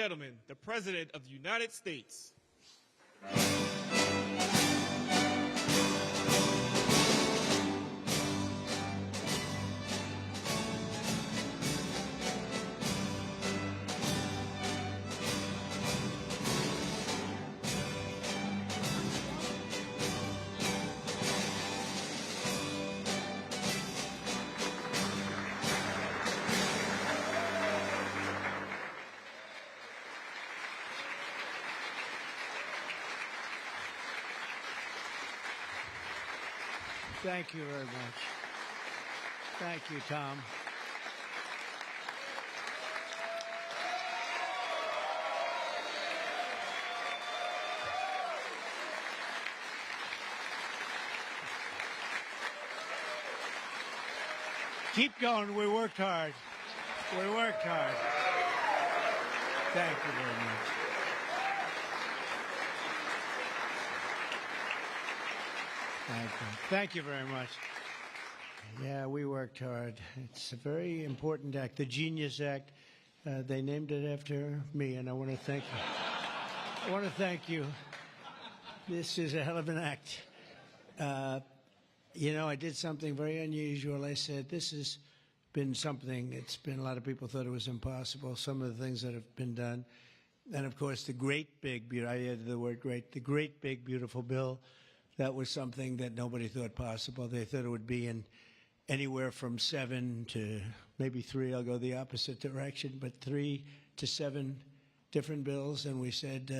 gentlemen, the President of the United States. Thank you very much. Thank you, Tom. Keep going. We worked hard. We worked hard. Thank you very much. Thank you very much. Yeah, we worked hard. It's a very important act, the Genius Act. They named it after me, and I want to thank you. I want to thank you. This is a hell of an act. You know, I did something very unusual. I said, this has been something, it's been, a lot of people thought it was impossible, some of the things that have been done. And, of course, the great big, I added the word great, the great big, beautiful bill. That was something that nobody thought possible. They thought it would be in anywhere from 7 to maybe 3. I'll go the opposite direction, but 3 to 7 different bills. And we said,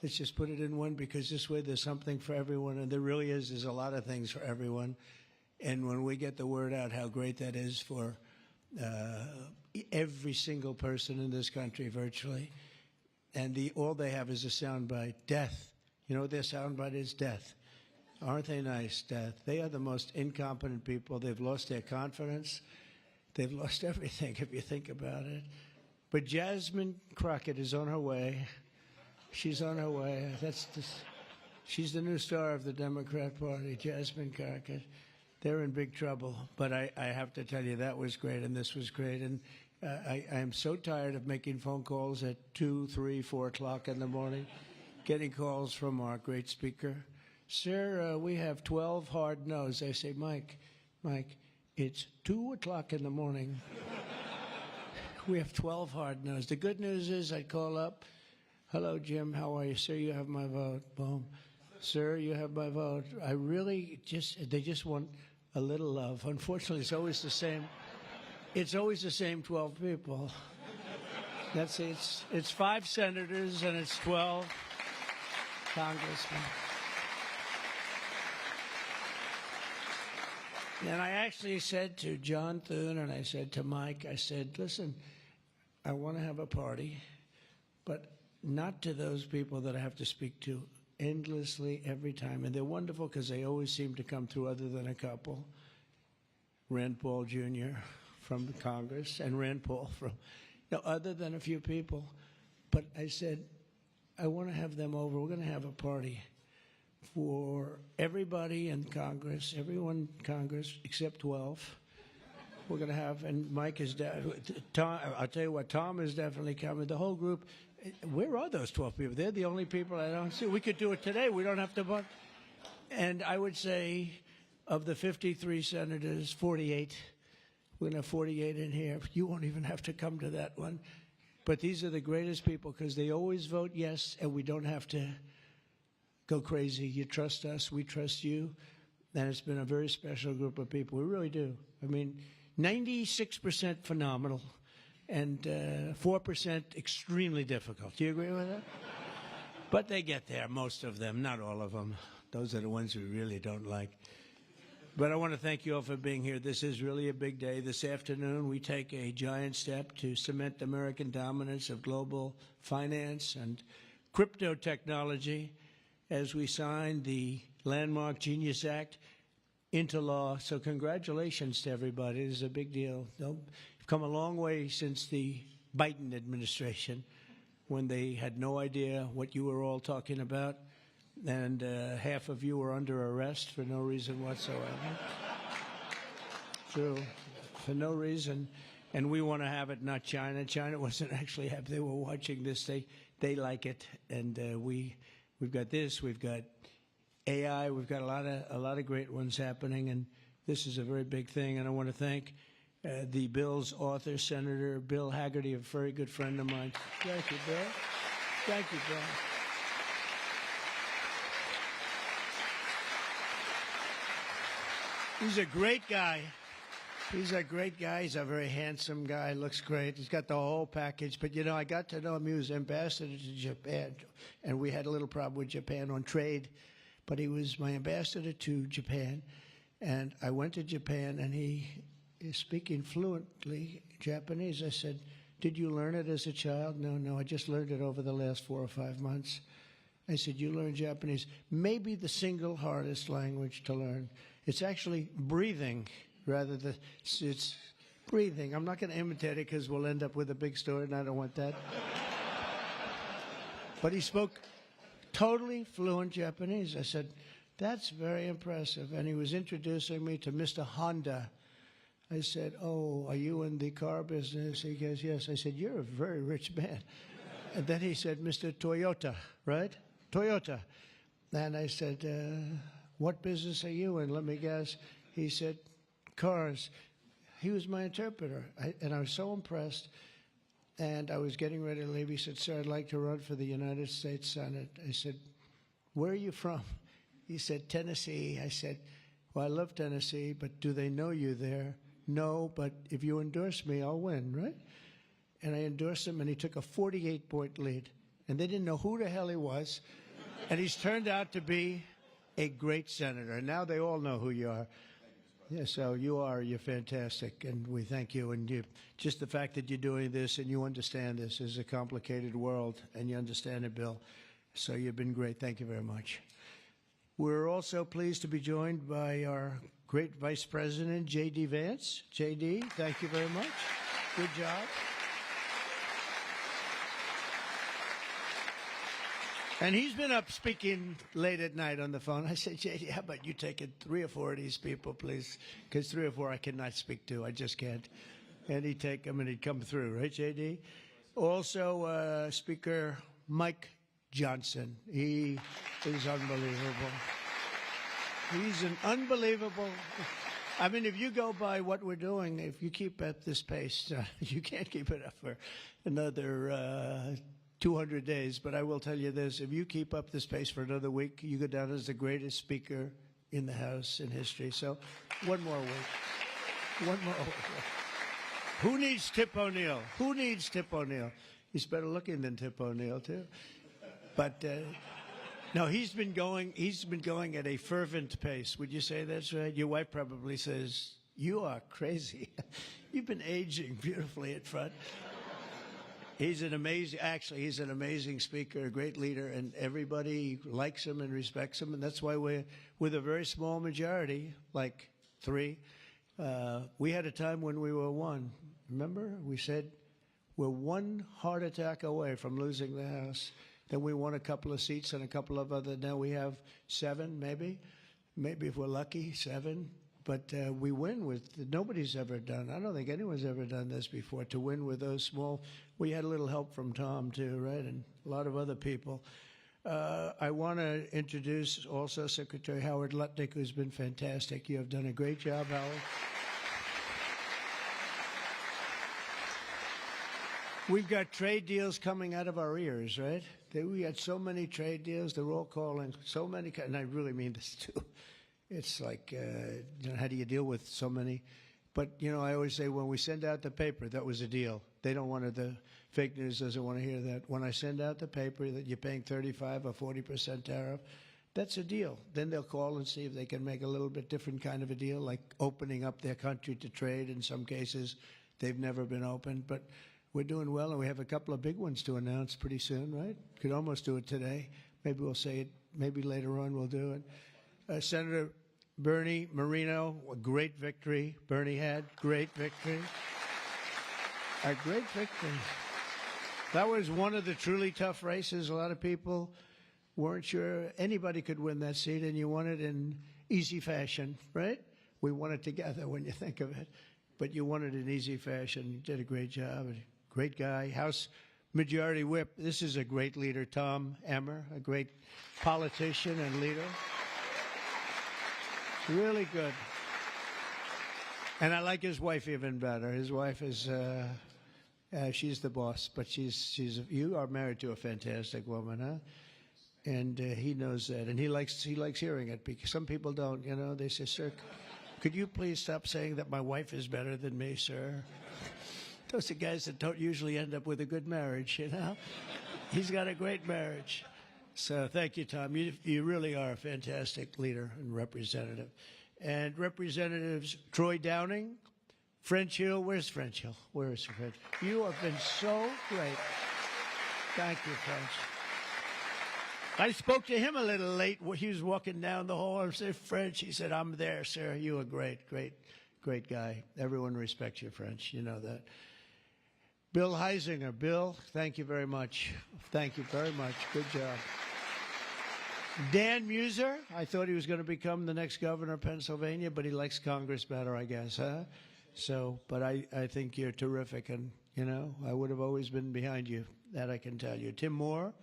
let's just put it in one, because this way there's something for everyone. And there really is. There's a lot of things for everyone. And when we get the word out how great that is for every single person in this country virtually, and all they have is a soundbite, death. You know what their soundbite is? Death. Aren't they nice? Death. They are the most incompetent people. They've lost their confidence. They've lost everything, if you think about it. But Jasmine Crockett is on her way. She's on her way. She's the new star of the Democrat Party, Jasmine Crockett. They're in big trouble. But I have to tell you, that was great, and this was great. And I am so tired of making phone calls at 2, 3, 4 o'clock in the morning. Getting calls from our great speaker. Sir, we have 12 hard no's. I say, Mike, it's 2 o'clock in the morning. We have 12 hard no's. The good news is I call up, hello, Jim, how are you? Sir, you have my vote. Boom. Sir, you have my vote. I really they just want a little love. Unfortunately, it's always the same. It's always the same 12 people. That's it. It's 5 senators and it's 12 congressmen. And I actually said to John Thune and I said to Mike, I said, listen, I want to have a party, but not to those people that I have to speak to endlessly every time. And they're wonderful because they always seem to come through, other than a couple. Rand Paul Jr. from Congress and Rand Paul from, other than a few people. But I said, I want to have them over. We're going to have a party for everybody in Congress, everyone in Congress except 12. We're going to have, and Mike is, Tom, I'll tell you what, Tom is definitely coming. The whole group, where are those 12 people? They're the only people I don't see. We could do it today. We don't have to vote. And I would say of the 53 senators, 48, we're going to have 48 in here. You won't even have to come to that one. But these are the greatest people because they always vote yes, and we don't have to go crazy. You trust us, we trust you. And it's been a very special group of people. We really do. I mean, 96% phenomenal and 4% extremely difficult. Do you agree with that? But they get there, most of them, not all of them. Those are the ones we really don't like. But I want to thank you all for being here. This is really a big day. This afternoon, we take a giant step to cement American dominance of global finance and crypto technology as we sign the landmark Genius Act into law. So congratulations to everybody. This is a big deal. You've come a long way since the Biden administration, when they had no idea what you were all talking about. And half of you were under arrest for no reason whatsoever. True, for no reason. and we want to have it, not China. China wasn't actually happy. They were watching this. They like it, and we've got this. We've got AI. We've got a lot of great ones happening, and this is a very big thing. And I want to thank the bill's author, Senator Bill Hagerty, a very good friend of mine. Thank you, Bill. Thank you, Bill. He's a great guy. He's a great guy. He's a very handsome guy. Looks great. He's got the whole package. But, you know, I got to know him. He was ambassador to Japan, and we had a little problem with Japan on trade. But he was my ambassador to Japan, and I went to Japan, and he is speaking fluently Japanese. I said, did you learn it as a child? No, I just learned it over the last 4 or 5 months. I said, you learned Japanese. Maybe the single hardest language to learn. It's actually breathing rather than, it's breathing. I'm not going to imitate it because we'll end up with a big story, and I don't want that. But he spoke totally fluent Japanese. I said, that's very impressive. And he was introducing me to Mr. Honda. I said, oh, are you in the car business? He goes, yes. I said, you're a very rich man. And then he said, Mr. Toyota, right? Toyota. And I said, what business are you in? Let me guess. He said, cars. He was my interpreter. And I was so impressed. And I was getting ready to leave. He said, sir, I'd like to run for the United States Senate. I said, where are you from? He said, Tennessee. I said, well, I love Tennessee, but do they know you there? No, but if you endorse me, I'll win, right? And I endorsed him, and he took a 48-point lead. And they didn't know who the hell he was. And he's turned out to be a great senator. Now they all know who you are. Yeah, so you're fantastic, and we thank you. And just the fact that you're doing this and you understand this is a complicated world, and you understand it, Bill. So you've been great. Thank you very much. We're also pleased to be joined by our great Vice President, J.D. Vance. J.D., thank you very much. Good job. And he's been up speaking late at night on the phone. I said, J.D., how about you take 3 or 4 of these people, please? Because 3 or 4 I cannot speak to. I just can't. And he'd take them and he'd come through, right, J.D.? Also, Speaker Mike Johnson. He is unbelievable. He's an unbelievable. I mean, if you go by what we're doing, if you keep at this pace, you can't keep it up for another 200 days. But I will tell you this, if you keep up this pace for another week, you go down as the greatest speaker in the House in history. So one more week. One more week. Who needs Tip O'Neill? Who needs Tip O'Neill? He's better looking than Tip O'Neill, too. But no, he's been going at a fervent pace. Would you say that's right? Your wife probably says, you are crazy. You've been aging beautifully at front. He's an amazing speaker, a great leader, and everybody likes him and respects him. And that's why we're with a very small majority, like 3. We had a time when we were 1. Remember? We said we're 1 heart attack away from losing the House. Then we won a couple of seats and a couple of other. Now we have 7, maybe if we're lucky, 7. But we win with nobody's ever done. I don't think anyone's ever done this before, to win with those small. We had a little help from Tom too, right, and a lot of other people. I want to introduce also Secretary Howard Lutnick, who's been fantastic. You have done a great job, Howard. We've got trade deals coming out of our ears, right? We had so many trade deals. They're all calling so many, and I really mean this too. It's like, how do you deal with so many? But, I always say when we send out the paper, that was a deal. They don't want the fake news doesn't want to hear that. When I send out the paper that you're paying 35 or 40% tariff, that's a deal. Then they'll call and see if they can make a little bit different kind of a deal, like opening up their country to trade. In some cases, they've never been opened. But we're doing well, and we have a couple of big ones to announce pretty soon, right? Could almost do it today. Maybe we'll say it. Maybe later on we'll do it. Senator Bernie Moreno, a great victory. Bernie had great victory. A great victory. That was one of the truly tough races. A lot of people weren't sure anybody could win that seat, and you won it in easy fashion, right? We won it together when you think of it. but you won it in easy fashion. You did a great job. Great guy. House Majority Whip. This is a great leader, Tom Emmer, a great politician and leader. Really good. And I like his wife even better. His wife is, she's the boss, but you are married to a fantastic woman, huh? And he knows that, and he likes hearing it, because some people don't, you know. They say, "Sir, could you please stop saying that my wife is better than me, sir?" Those are guys that don't usually end up with a good marriage, you know. He's got a great marriage. So thank you, Tom. You really are a fantastic leader and representative. And Representatives Troy Downing, French Hill. Where's French Hill? Where is French? You have been so great. Thank you, French. I spoke to him a little late. He was walking down the hall. I said, "French." He said, "I'm there, sir. You are great, great, great guy. Everyone respects you, French. You know that." Bill Heisinger. Bill, thank you very much. Thank you very much. Good job. Dan Muser. I thought he was going to become the next governor of Pennsylvania, but he likes Congress better, I guess, huh? So, but I think you're terrific, and, you know, I would have always been behind you. That I can tell you. Tim Moore.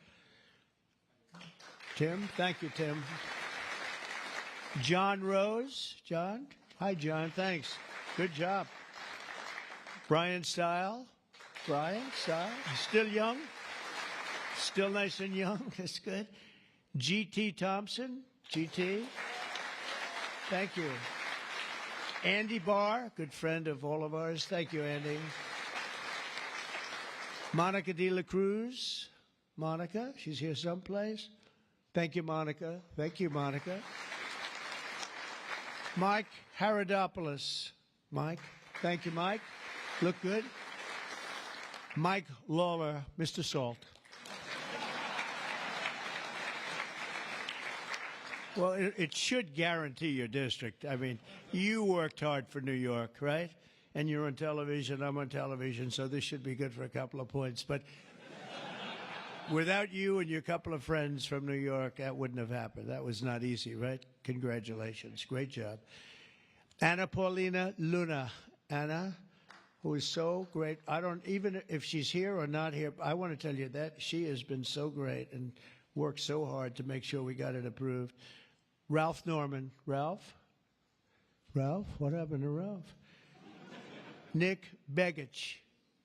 Tim, thank you, Tim. John Rose. John? Hi, John. Thanks. Good job. Brian Stile. Brian Stile. Still young. Still nice and young. That's good. G.T. Thompson. G.T. Thank you. Andy Barr, good friend of all of ours. Thank you, Andy. Monica De La Cruz. Monica, she's here someplace. Thank you, Monica. Thank you, Monica. Mike Haradopoulos. Mike. Thank you, Mike. Look good. Mike Lawler, Mr. Salt. Well, it should guarantee your district. I mean, you worked hard for New York, right? And you're on television, I'm on television, so this should be good for a couple of points. But without you and your couple of friends from New York, that wouldn't have happened. That was not easy, right? Congratulations. Great job. Anna Paulina Luna. Anna, who is so great. Even if she's here or not here, I want to tell you that she has been so great and worked so hard to make sure we got it approved. Ralph Norman. Ralph? Ralph? What happened to Ralph? Nick Begich.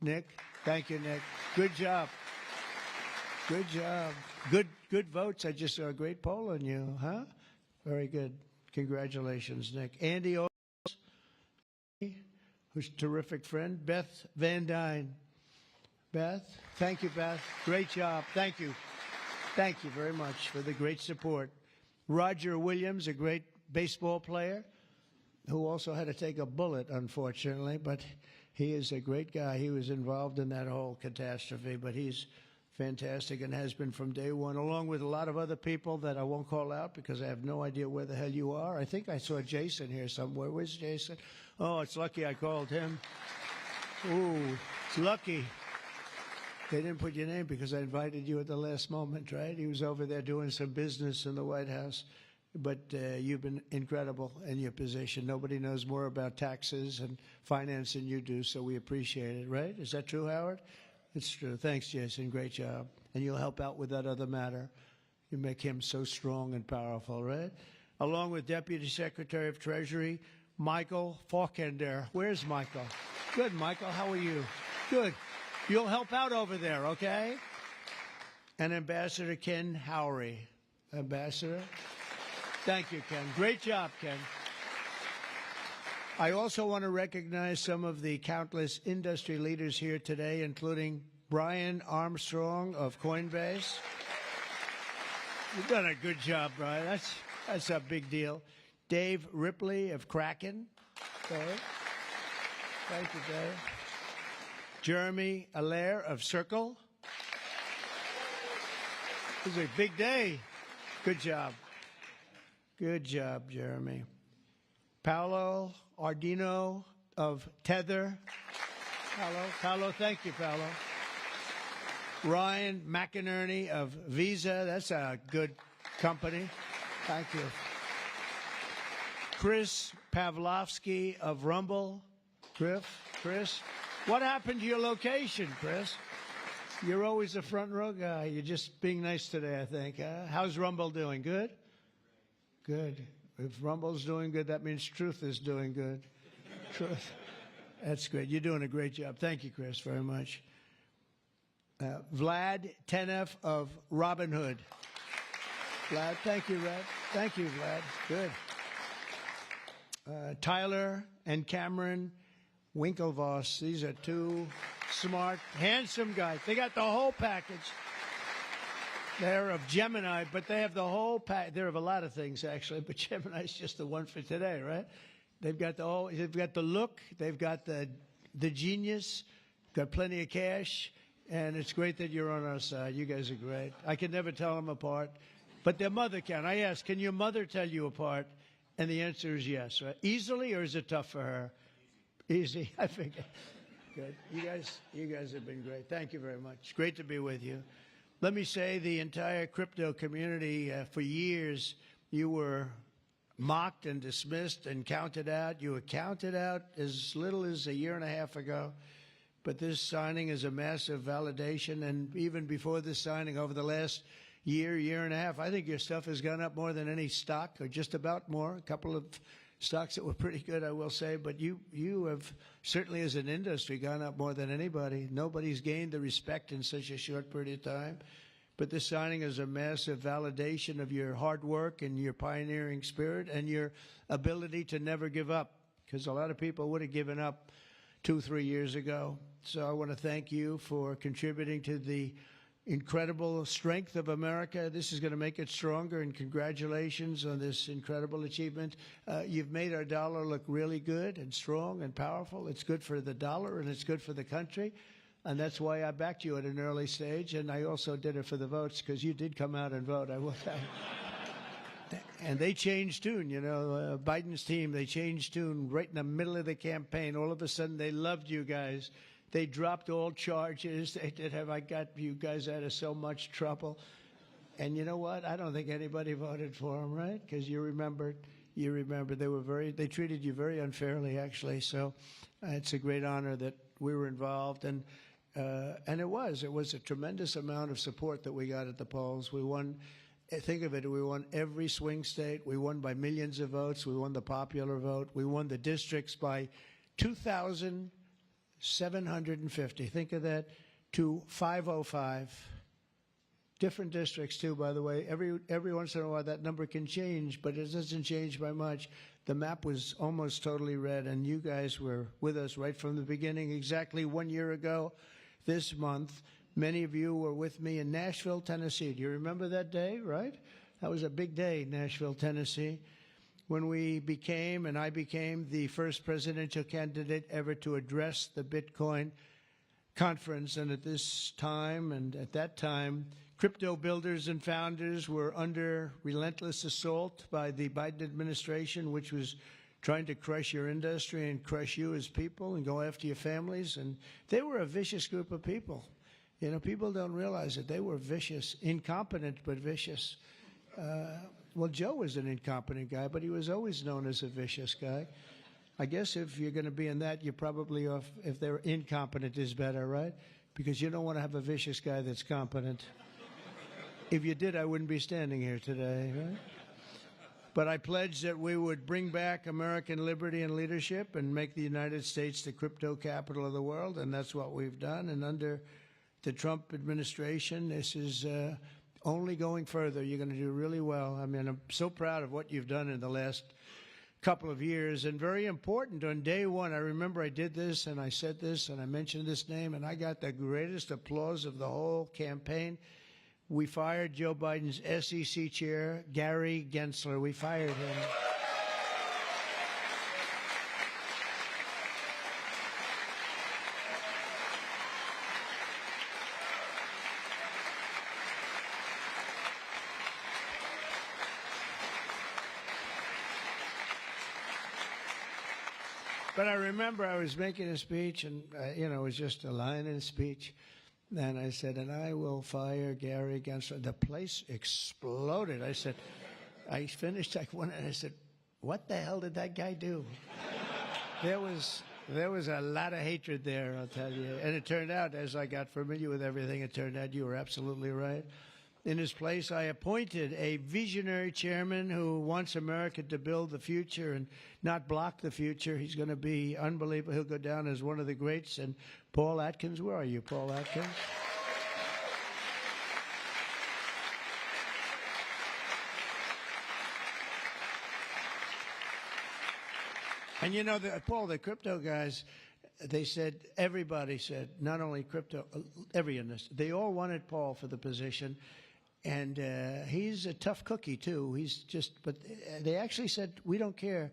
Nick? Thank you, Nick. Good job. Good job. Good votes. I just saw a great poll on you, huh? Very good. Congratulations, Nick. Andy Owens, who's a terrific friend. Beth Van Dyne. Beth? Thank you, Beth. Great job. Thank you. Thank you very much for the great support. Roger Williams, a great baseball player, who also had to take a bullet, unfortunately, but he is a great guy. He was involved in that whole catastrophe, but he's fantastic and has been from day one, along with a lot of other people that I won't call out because I have no idea where the hell you are. I think I saw Jason here somewhere. Where's Jason? Oh, it's lucky I called him. Ooh, it's lucky. They didn't put your name because I invited you at the last moment, right? He was over there doing some business in the White House. But you've been incredible in your position. Nobody knows more about taxes and finance than you do, so we appreciate it, right? Is that true, Howard? It's true. Thanks, Jason. Great job. And you'll help out with that other matter. You make him so strong and powerful, right? Along with Deputy Secretary of Treasury, Michael Faulkender. Where's Michael? Good, Michael. How are you? Good. You'll help out over there, okay? And Ambassador Ken Howry. Ambassador? Thank you, Ken. Great job, Ken. I also want to recognize some of the countless industry leaders here today, including Brian Armstrong of Coinbase. You've done a good job, Brian. That's a big deal. Dave Ripley of Kraken. Dave. Thank you, Dave. Jeremy Allaire of Circle. This is a big day. Good job. Good job, Jeremy. Paolo Ardino of Tether. Paolo, thank you, Paolo. Ryan McInerney of Visa. That's a good company. Thank you. Chris Pavlovsky of Rumble. Chris, what happened to your location, Chris? You're always a front row guy. You're just being nice today, I think. How's Rumble doing? Good? Good. If Rumble's doing good, that means Truth is doing good. Truth. That's great. You're doing a great job. Thank you, Chris, very much. Vlad Tenev of Robin Hood. Vlad, thank you, Vlad. Thank you, Vlad. Good. Tyler and Cameron Winklevoss. These are two smart, handsome guys. They got the whole package. They're of Gemini, but they have the whole pack. They're of a lot of things, actually, but Gemini's just the one for today, right? They've got they've got the look, they've got the genius, got plenty of cash, and it's great that you're on our side. You guys are great. I can never tell them apart, but their mother can. I asked, can your mother tell you apart? And the answer is yes, right? Easily, or is it tough for her? Easy, I figure. Good. You guys have been great. Thank you very much. Great to be with you. Let me say the entire crypto community, for years, you were mocked and dismissed and counted out. You were counted out as little as a year and a half ago. But this signing is a massive validation. And even before this signing, over the last year and a half, I think your stuff has gone up more than any stock, or just about more. A couple of stocks that were pretty good, I will say. But you have certainly, as an industry, gone up more than anybody. Nobody's gained the respect in such a short period of time. But this signing is a massive validation of your hard work and your pioneering spirit and your ability to never give up, because a lot of people would have given up 2-3 years ago. So I want to thank you for contributing to the incredible strength of America. This is going to make it stronger, and congratulations on this incredible achievement. You've made our dollar look really good and strong and powerful. It's good for the dollar, and it's good for the country. And that's why I backed you at an early stage, and I also did it for the votes, because you did come out and vote. I will tell you. And they changed tune, you know, Biden's team, they changed tune right in the middle of the campaign. All of a sudden, they loved you guys. They dropped all charges. They did have, I got you guys out of so much trouble. And you know what? I don't think anybody voted for them, right? Because you remember they treated you very unfairly, actually. So it's a great honor that we were involved. And it was a tremendous amount of support that we got at the polls. We won, think of it, we won every swing state. We won by millions of votes. We won the popular vote. We won the districts by 2,750. Think of that, to 505. Different districts, too, by the way. Every once in a while, that number can change, but it doesn't change by much. The map was almost totally red, and you guys were with us right from the beginning. Exactly 1 year ago this month, many of you were with me in Nashville, Tennessee. Do you remember that day, right? That was a big day, Nashville, Tennessee, when I became the first presidential candidate ever to address the Bitcoin conference. And at that time, crypto builders and founders were under relentless assault by the Biden administration, which was trying to crush your industry and crush you as people and go after your families. And they were a vicious group of people. You know, people don't realize it. They were vicious, incompetent, but vicious. Well, Joe was an incompetent guy, but he was always known as a vicious guy. I guess if you're going to be in that, you're probably off. If they're incompetent is better, right? Because you don't want to have a vicious guy that's competent. If you did, I wouldn't be standing here today, right? But I pledged that we would bring back American liberty and leadership and make the United States the crypto capital of the world, and that's what we've done. And under the Trump administration, this is only going further. You're going to do really well. I mean, I'm so proud of what you've done in the last couple of years. And very important, on day one, I remember I did this and I said this and I mentioned this name, and I got the greatest applause of the whole campaign. We fired Joe Biden's SEC chair, Gary Gensler. We fired him. But I remember I was making a speech, and, it was just a line in a speech. And I said, and I will fire Gary Gensler. The place exploded. I finished like one, and I said, what the hell did that guy do? There was There was a lot of hatred there, I'll tell you. And it turned out, as I got familiar with everything, it turned out you were absolutely right. In his place, I appointed a visionary chairman who wants America to build the future and not block the future. He's going to be unbelievable. He'll go down as one of the greats. And Paul Atkins, where are you, Paul Atkins? And you know, Paul, the crypto guys, they said, everybody said, not only crypto, every industry, they all wanted Paul for the position. And he's a tough cookie, too. He's just, but they actually said, we don't care.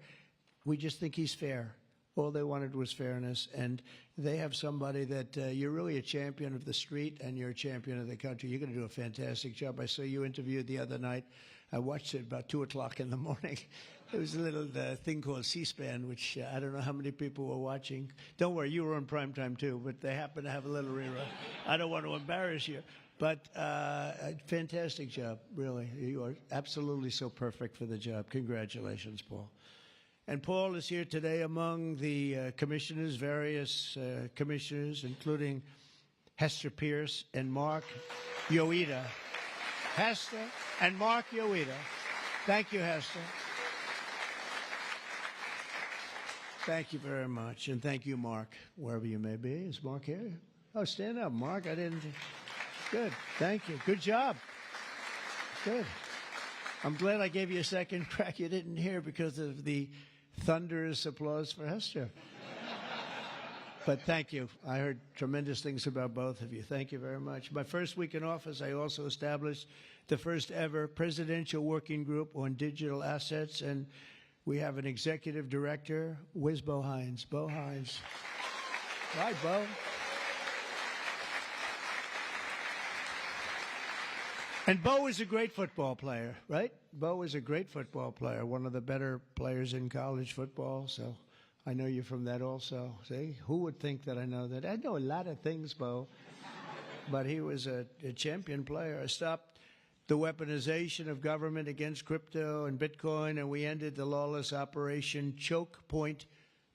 We just think he's fair. All they wanted was fairness. And they have somebody that you're really a champion of the street and you're a champion of the country. You're going to do a fantastic job. I saw you interviewed the other night. I watched it about 2 o'clock in the morning. It was a little thing called C-SPAN, which I don't know how many people were watching. Don't worry, you were on primetime too, but they happen to have a little rerun. I don't want to embarrass you. But fantastic job, really. You are absolutely so perfect for the job. Congratulations, Paul. And Paul is here today among the commissioners, various commissioners, including Hester Pierce and Mark Yoida. Hester and Mark Yoida. Thank you, Hester. Thank you very much. And thank you, Mark, wherever you may be. Is Mark here? Oh, stand up, Mark. I didn't. Good. Thank you. Good job. Good. I'm glad I gave you a second crack you didn't hear because of the thunderous applause for Hester. But thank you. I heard tremendous things about both of you. Thank you very much. My first week in office, I also established the first ever presidential working group on digital assets, and we have an executive director. Where's Bo Hines? Bo Hines. Hi, Bo. And Bo is a great football player, right? Bo is a great football player, one of the better players in college football. So I know you from that also. See, who would think that I know that? I know a lot of things, Bo. But he was a champion player. I stopped the weaponization of government against crypto and Bitcoin, and we ended the lawless operation Choke Point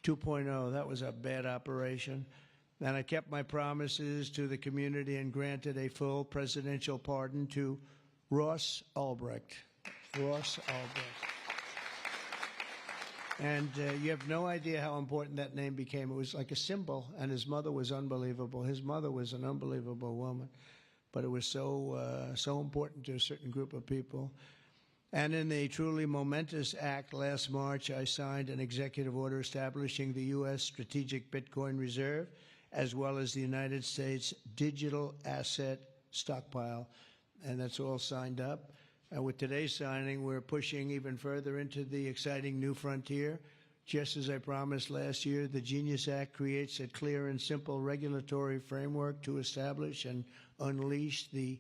2.0. That was a bad operation. And I kept my promises to the community and granted a full presidential pardon to Ross Ulbricht. Ross Ulbricht. And you have no idea how important that name became. It was like a symbol, and his mother was unbelievable. His mother was an unbelievable woman. But it was so important to a certain group of people. And in the truly momentous act last March, I signed an executive order establishing the U.S. Strategic Bitcoin Reserve, as well as the United States Digital Asset Stockpile. And that's all signed up. And with today's signing, we're pushing even further into the exciting new frontier. Just as I promised last year, the Genius Act creates a clear and simple regulatory framework to establish and unleash the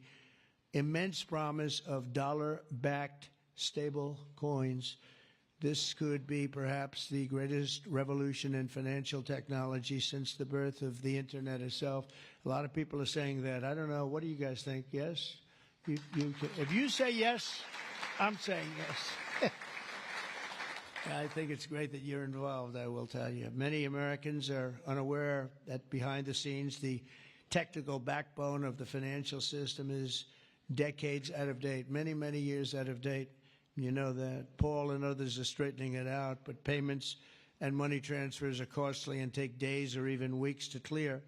immense promise of dollar-backed stable coins. This could be perhaps the greatest revolution in financial technology since the birth of the Internet itself. A lot of people are saying that. I don't know. What do you guys think? Yes? If you say yes, I'm saying yes. I think it's great that you're involved, I will tell you. Many Americans are unaware that behind the scenes, the technical backbone of the financial system is decades out of date, many, many years out of date. You know that. Paul and others are straightening it out, but payments and money transfers are costly and take days or even weeks to clear.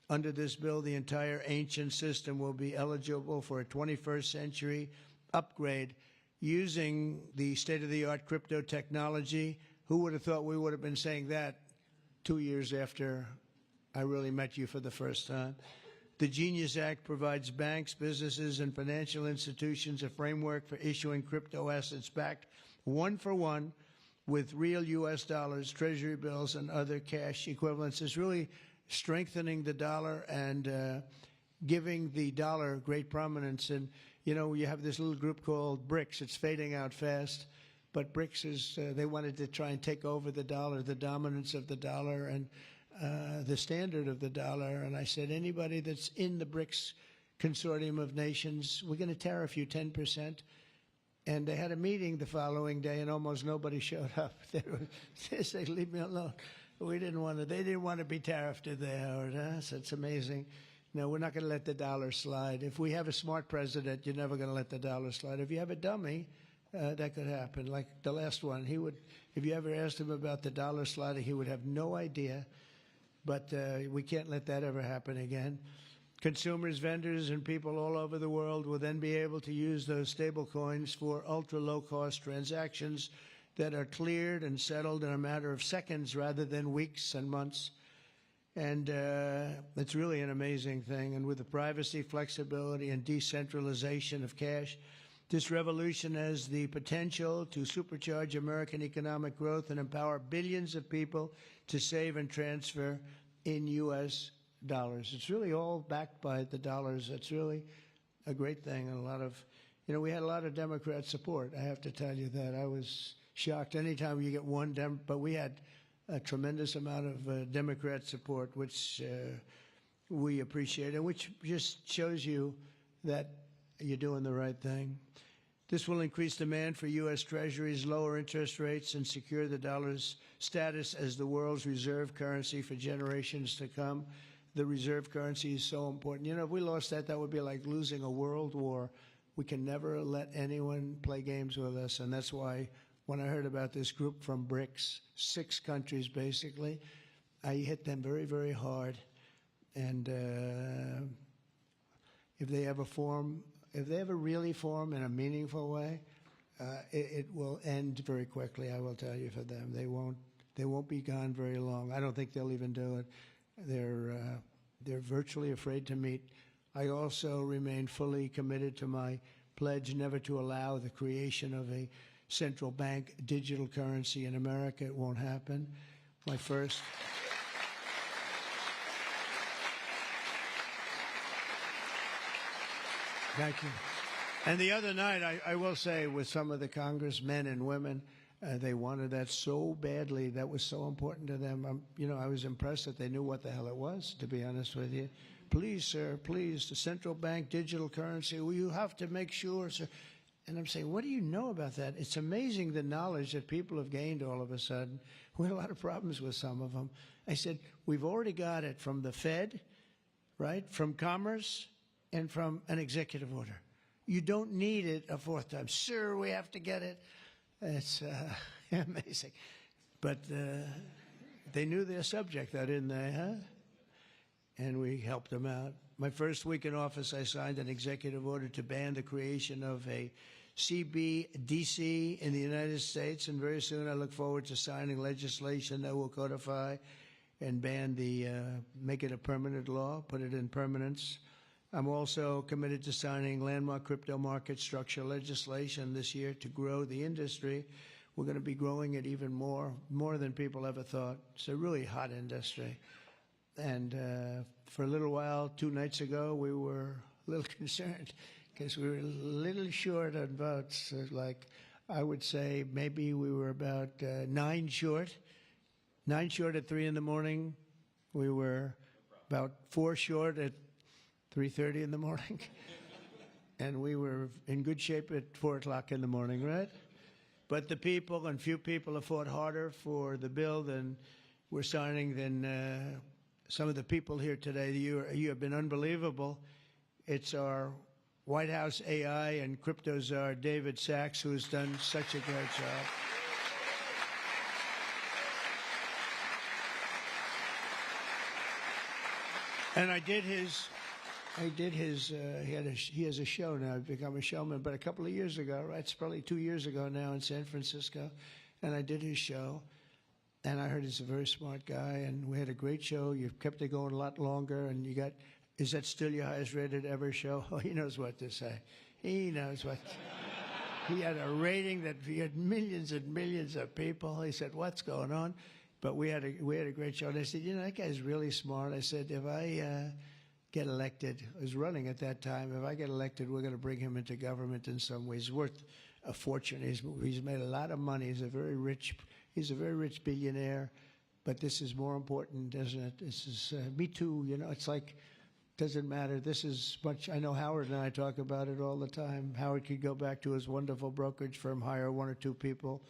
Under this bill, the entire ancient system will be eligible for a 21st century upgrade using the state-of-the-art crypto technology. Who would have thought we would have been saying that 2 years after I really met you for the first time? The Genius Act provides banks, businesses, and financial institutions a framework for issuing crypto assets backed one-for-one with real U.S. dollars, treasury bills, and other cash equivalents. It's really strengthening the dollar and giving the dollar great prominence. And, you know, you have this little group called BRICS. It's fading out fast. But BRICS is, they wanted to try and take over the dollar, the dominance of the dollar, and the standard of the dollar. And I said, anybody that's in the BRICS consortium of nations, we're going to tariff you 10%. And they had a meeting the following day, and almost nobody showed up. They said, leave me alone. We didn't want to. They didn't want to be tariffed, did they, Howard? Huh? So it's amazing. No, we're not going to let the dollar slide. If we have a smart president, you're never going to let the dollar slide. If you have a dummy, that could happen. Like the last one, he would. If you ever asked him about the dollar sliding, he would have no idea. But we can't let that ever happen again. Consumers, vendors, and people all over the world will then be able to use those stablecoins for ultra-low-cost transactions that are cleared and settled in a matter of seconds rather than weeks and months. And it's really an amazing thing. And with the privacy, flexibility, and decentralization of cash, this revolution has the potential to supercharge American economic growth and empower billions of people to save and transfer in U.S. dollars. It's really all backed by the dollars. It's really a great thing. And a lot of, we had a lot of Democrat support. I have to tell you that. I was shocked anytime you get one but we had a tremendous amount of Democrat support, which we appreciate, and which just shows you that you're doing the right thing. This will increase demand for U.S. Treasuries, lower interest rates, and secure the dollar's status as the world's reserve currency for generations to come. The reserve currency is so important. If we lost that, that would be like losing a world war. We can never let anyone play games with us, and that's why when I heard about this group from BRICS, 6 countries basically, I hit them very, very hard. And if they ever really form in a meaningful way, it will end very quickly, I will tell you, for them. They won't be gone very long. I don't think they'll even do it. They're virtually afraid to meet. I also remain fully committed to my pledge never to allow the creation of a central bank digital currency in America. It won't happen. My first. Thank you. And the other night, I will say, with some of the congressmen and women, they wanted that so badly. That was so important to them. I was impressed that they knew what the hell it was, to be honest with you. Please, sir, please, the central bank digital currency, well, you have to make sure, sir. And I'm saying, what do you know about that? It's amazing the knowledge that people have gained all of a sudden. We had a lot of problems with some of them. I said, we've already got it from the Fed, right, from Commerce, and from an executive order. You don't need it a fourth time. Sir, we have to get it. It's amazing. But they knew their subject, though, didn't they, huh? And we helped them out. My first week in office, I signed an executive order to ban the creation of a CBDC in the United States, and very soon I look forward to signing legislation that will codify and ban make it a permanent law, put it in permanence. I'm also committed to signing landmark crypto market structure legislation this year to grow the industry. We're going to be growing it even more than people ever thought. It's a really hot industry. And for a little while, 2 nights ago, we were a little concerned because we were a little short on votes. Like, I would say maybe we were about 9 short. 9 short at 3 in the morning. We were about 4 short at 3:30 in the morning. And we were in good shape at 4 o'clock in the morning, right? But the people, and few people, have fought harder for the bill than we're signing than some of the people here today. You have been unbelievable. It's our White House AI and crypto czar, David Sachs, who has done such a great job. And he has a show now. I've become a showman, but a couple of years ago, right? It's probably 2 years ago now in San Francisco, and I did his show, and I heard he's a very smart guy, and we had a great show. You've kept it going a lot longer, and is that still your highest rated ever show? Oh, he knows what to say. He knows what. He had a rating that he had millions and millions of people. He said, what's going on? But we had a great show, and I said, that guy's really smart. I said, if I get elected, I was running at that time, if I get elected, we're going to bring him into government in some ways. He's worth a fortune. He's made a lot of money. He's a very rich billionaire. But this is more important, isn't it? This is me too. It's like, doesn't matter. This is much. I know Howard and I talk about it all the time. Howard could go back to his wonderful brokerage firm, hire 1 or 2 people,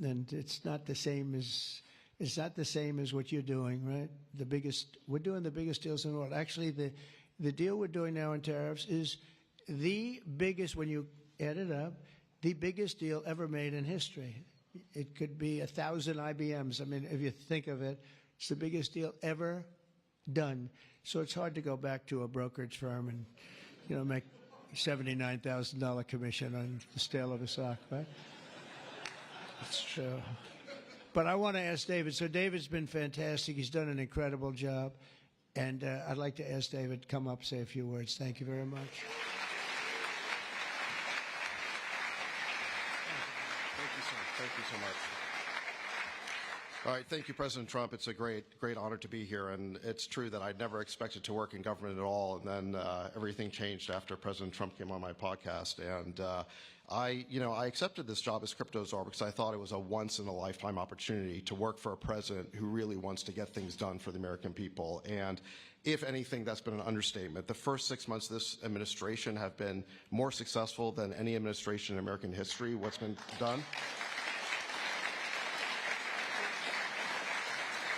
and it's not the same as It's not the same as what you're doing, right? We're doing the biggest deals in the world. Actually, the deal we're doing now in tariffs is the biggest, when you add it up, the biggest deal ever made in history. It could be 1,000 IBMs. I mean, if you think of it, it's the biggest deal ever done. So it's hard to go back to a brokerage firm and, make $79,000 commission on the sale of a stock, right? It's true. But I want to ask David. So David's been fantastic. He's done an incredible job. And I'd like to ask David to come up, say a few words. Thank you very much. Thank you so much. All right, thank you, President Trump. It's a great honor to be here, and it's true that I'd never expected to work in government at all, and then everything changed after President Trump came on my podcast, and I accepted this job as CryptoCurrencies because I thought it was a once-in-a-lifetime opportunity to work for a president who really wants to get things done for the American people, and if anything, that's been an understatement. The first 6 months of this administration have been more successful than any administration in American history. What's been done?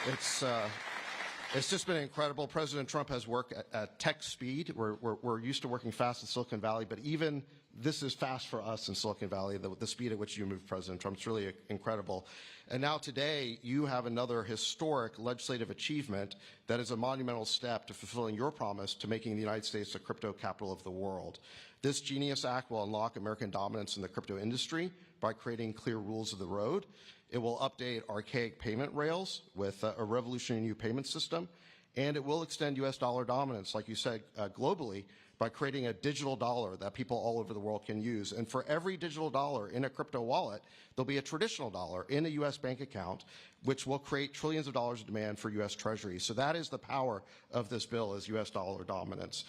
It's just been incredible. President Trump has worked at tech speed. We're used to working fast in Silicon Valley, but even this is fast for us in Silicon Valley, the speed at which you move, President Trump. It's really incredible. And now today, you have another historic legislative achievement that is a monumental step to fulfilling your promise to making the United States the crypto capital of the world. This Genius Act will unlock American dominance in the crypto industry by creating clear rules of the road. It will update archaic payment rails with a revolutionary new payment system, and it will extend U.S. dollar dominance, like you said, globally, by creating a digital dollar that people all over the world can use. And for every digital dollar in a crypto wallet, there'll be a traditional dollar in a U.S. bank account, which will create trillions of dollars of demand for U.S. Treasury. So that is the power of this bill, is U.S. dollar dominance.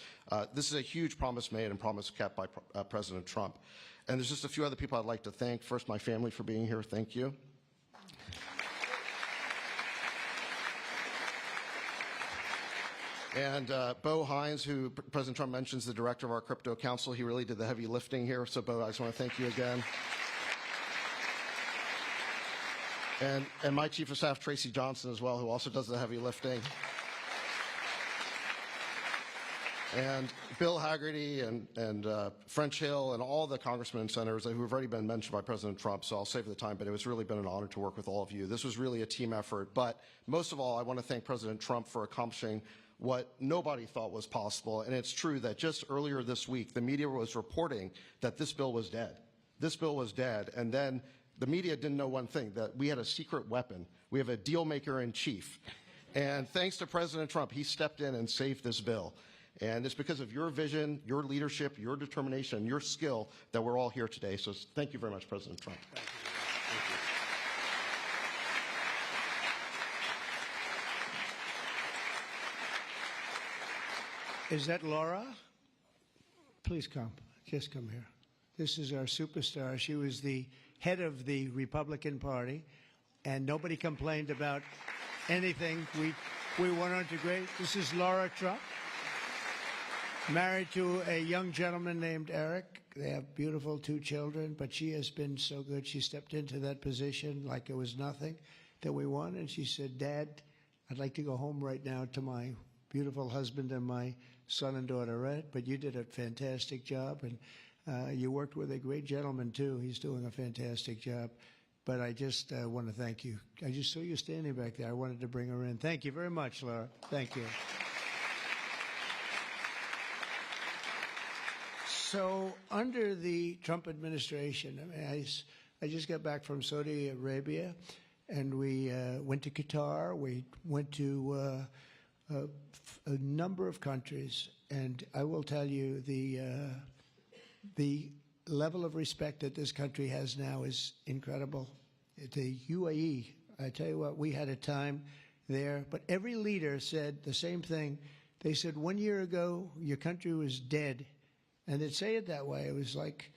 This is a huge promise made and promise kept by President Trump. And there's just a few other people I'd like to thank. First, my family for being here. Thank you. And Bo Hines, who President Trump mentions, the director of our crypto council, he really did the heavy lifting here. So, Bo, I just want to thank you again. And my chief of staff, Tracy Johnson, as well, who also does the heavy lifting. And Bill Haggerty and French Hill and all the congressmen and senators who have already been mentioned by President Trump, so I'll save the time, but it was really been an honor to work with all of you. This was really a team effort, but most of all, I want to thank President Trump for accomplishing what nobody thought was possible, and it's true that just earlier this week, the media was reporting that this bill was dead. This bill was dead, and then the media didn't know one thing, that we had a secret weapon. We have a deal maker in chief. And thanks to President Trump, he stepped in and saved this bill. And it's because of your vision, your leadership, your determination, your skill that we're all here today. So thank you very much, President Trump. Thank you. Is that Laura? Please come. Just come here. This is our superstar. She was the head of the Republican Party, and nobody complained about anything. We went on to great. This is Laura Trump, married to a young gentleman named Eric. They have beautiful 2 children, but she has been so good. She stepped into that position like it was nothing that we won, and she said, Dad, I'd like to go home right now to my beautiful husband and my son and daughter, right? But you did a fantastic job, and you worked with a great gentleman, too. He's doing a fantastic job. But I just want to thank you. I just saw you standing back there. I wanted to bring her in. Thank you very much, Laura. Thank you. So under the Trump administration, I just got back from Saudi Arabia, and we went to Qatar. We went to a number of countries, and I will tell you the level of respect that this country has now is incredible. The UAE, I tell you what, we had a time there, but every leader said the same thing. They said 1 year ago, your country was dead. And they'd say it that way. It was like,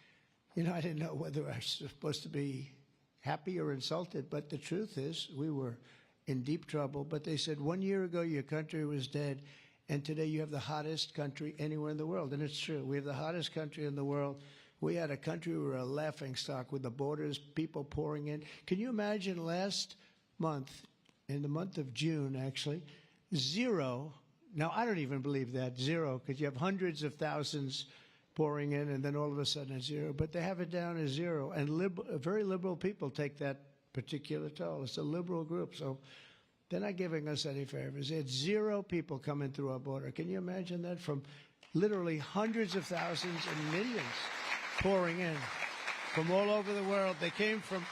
I didn't know whether I was supposed to be happy or insulted, but the truth is we were in deep trouble. But they said 1 year ago, your country was dead, and today you have the hottest country anywhere in the world. And it's true. We have the hottest country in the world. We had a country, we were a laughing stock with the borders, people pouring in. Can you imagine last month, in the month of June, actually, 0. Now, I don't even believe that, 0, because you have hundreds of thousands pouring in, and then all of a sudden it's 0. But they have it down as 0. And very liberal people take that particular toll. It's a liberal group, so they're not giving us any favors. It's 0 people coming through our border. Can you imagine that? From literally hundreds of thousands and millions pouring in from all over the world. They came from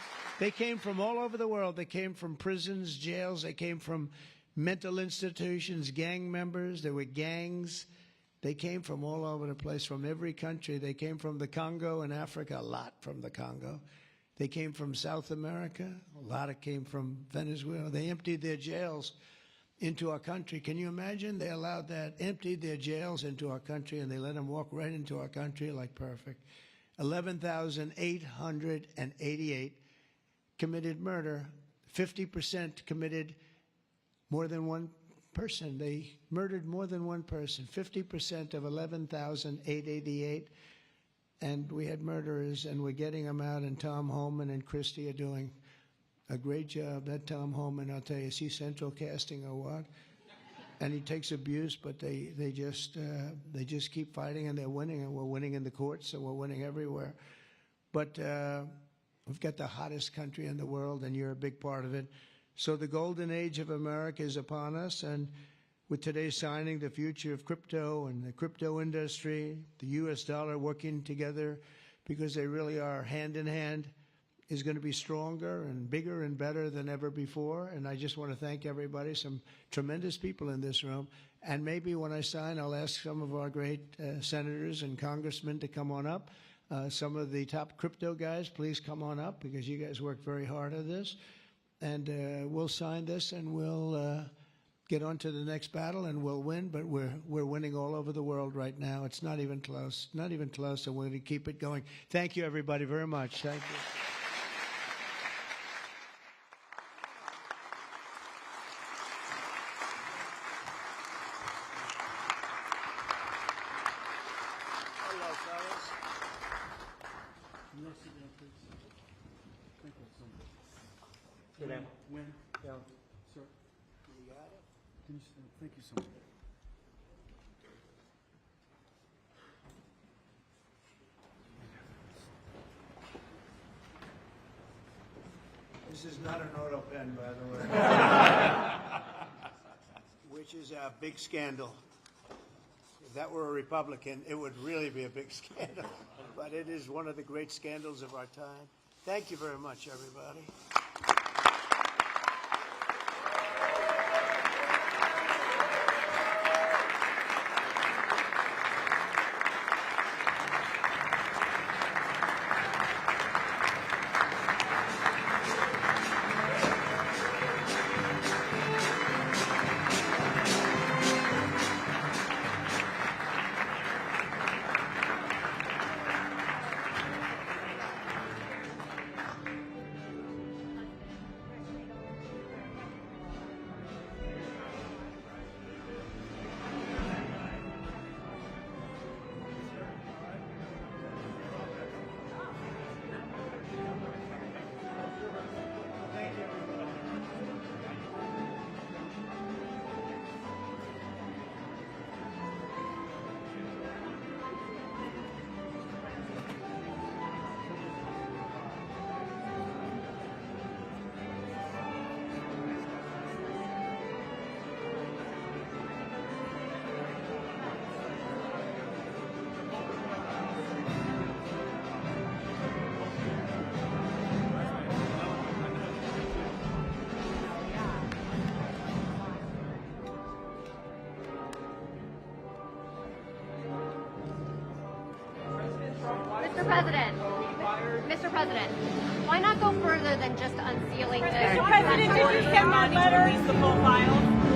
all over the world. They came from prisons, jails. They came from mental institutions, gang members. There were gangs. They came from all over the place, from every country. They came from the Congo in Africa, a lot from the Congo. They came from South America. A lot of came from Venezuela. They emptied their jails into our country. Can you imagine? They allowed that, emptied their jails into our country, and they let them walk right into our country like perfect. 11,888 committed murder. 50% committed more than one person. They murdered more than one person. 50% of 11,888. And we had murderers, and we're getting them out, and Tom Homan and Christie are doing a great job. That Tom Homan, I'll tell you, is he central casting or what? And he takes abuse, but they just keep fighting, and they're winning, and we're winning in the courts, and we're winning everywhere. But we've got the hottest country in the world, and you're a big part of it. So the golden age of America is upon us, and with today's signing, the future of crypto and the crypto industry, the U.S. dollar working together, because they really are hand in hand, is going to be stronger and bigger and better than ever before. And I just want to thank everybody, some tremendous people in this room. And maybe when I sign, I'll ask some of our great senators and congressmen to come on up. Some of the top crypto guys, please come on up, because you guys worked very hard at this. And we'll sign this, and we'll get on to the next battle, and we'll win. But we're winning all over the world right now. It's not even close, not even close, and we're going to keep it going. Thank you, everybody, very much. Thank you. Hello, fellas. Sit down. When? Yeah. Sir, You got it? can you, thank you so much. This is not an auto pen, by the way. Which is a big scandal. If that were a Republican, it would really be a big scandal. But it is one of the great scandals of our time. Thank you very much, everybody. Mr. President, why not go further than just unsealing this? Mr. President, did you send that letter? Release the full files?